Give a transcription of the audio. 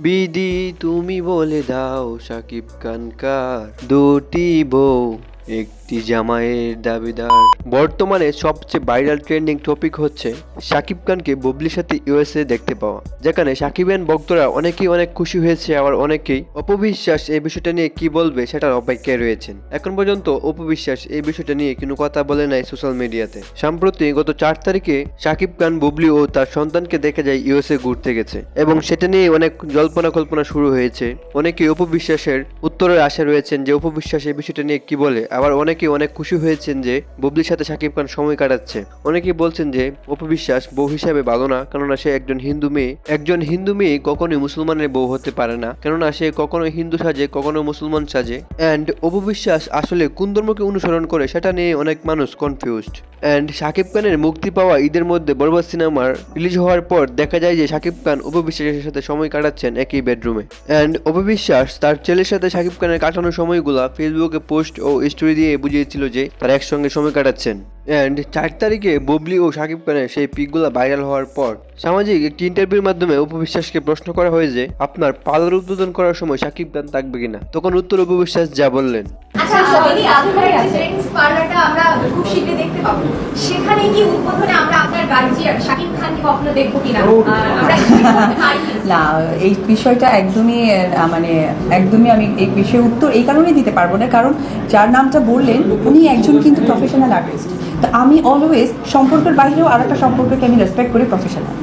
বিধি তুমি বলে দাও শাকিব খান কার দুটি বউ একটি জামাইয়ের দাবিদার। বর্তমানে সবচেয়ে ভাইরাল ট্রেন্ডিং টপিক হচ্ছে শাকিব খানকে বুবলির সাথে ইউএসএ দেখতে পাওয়া, যেখানে শাকিবেন ভক্তরা অনেকেই অনেক খুশি হয়েছে, আবার অনেকেই অপবিশ্বাস এই বিষয়টা নিয়ে কি বলবে সেটার অপেক্ষায় রয়েছেন। এখন পর্যন্ত অপবিশ্বাস এই বিষয়টা নিয়ে কোনো কথা বলে নাই সোশ্যাল মিডিয়াতে। সম্প্রতি গত 4 তারিখে শাকিব খান বুবলি ও তার সন্তানকে দেখে যায় ইউএসএ ঘুরতে গেছে, এবং সেটা নিয়ে অনেক জল্পনা কল্পনা শুরু হয়েছে। অনেকেই অপবিশ্বাসের উত্তরের আশা রয়েছেন যে অপবিশ্বাস এই বিষয়টা নিয়ে কি বলে, আবার অনেকেই অনেক খুশি হয়েছেন যে বুবলির সাথে শাকিব খান সময় কাটাচ্ছে। অনেকেই বলছেন যে অপবিশ্বাস বউ হিসাবে ভালো না, কেননা সে একজন হিন্দু মেয়ে কখনোই মুসলমানের বউ হতে পারে না, কেননা সে কখনো হিন্দু সাজে কখনো মুসলমান সাজে। অ্যান্ড অপবিশ্বাস আসলে কোন ধর্মকে অনুসরণ করে সেটা নিয়ে অনেক মানুষ কনফিউজড। অ্যান্ড শাকিব খানের মুক্তি পাওয়া ঈদের মধ্যে বরবাদ সিনেমার রিলিজ হওয়ার পর দেখা যায় যে শাকিব খান অপবিশ্বাসের সাথে সময় কাটাচ্ছেন একই বেডরুমে। অ্যান্ড অপবিশ্বাস তার ছেলের সাথে শাকিব খানের কাটানোর সময়গুলা ফেসবুকে পোস্ট ও স্টোরি দিয়ে বুঝিয়েছিল যে তারা একসঙ্গে সময় কাটাচ্ছেন। অ্যান্ড 4 তারিখে বুবলি ও শাকিব খানের সেই পিকগুলো ভাইরাল হওয়ার পর সামাজিক একটি ইন্টারভিউর মাধ্যমে অপবিশ্বাসকে প্রশ্ন করা হয় যে আপনার পার্লার উদ্বোধন করার সময় শাকিব খান থাকবে কিনা, তখন উত্তর অপবিশ্বাস যা বললেন। আচ্ছা, যদি আপনার জেন্টস পার্লারটা আমরা খুব শীঘ্রই দেখতে পাবো, সেখানে কি উদ্বোধনে আমরা আপনার গার্জিয়ান শাকিব খানকে কখনো দেখবো কিনা? আমরা না, এই বিষয়টা একদমই আমি এই বিষয়ে উত্তর এই কারণেই দিতে পারবো না, কারণ যার নামটা বললেন উনি একজন কিন্তু প্রফেশনাল আর্টিস্ট। তো আমি অলওয়েজ সম্পর্কের বাইরেও আর একটা সম্পর্ককে আমি রেসপেক্ট করি প্রফেশনাল।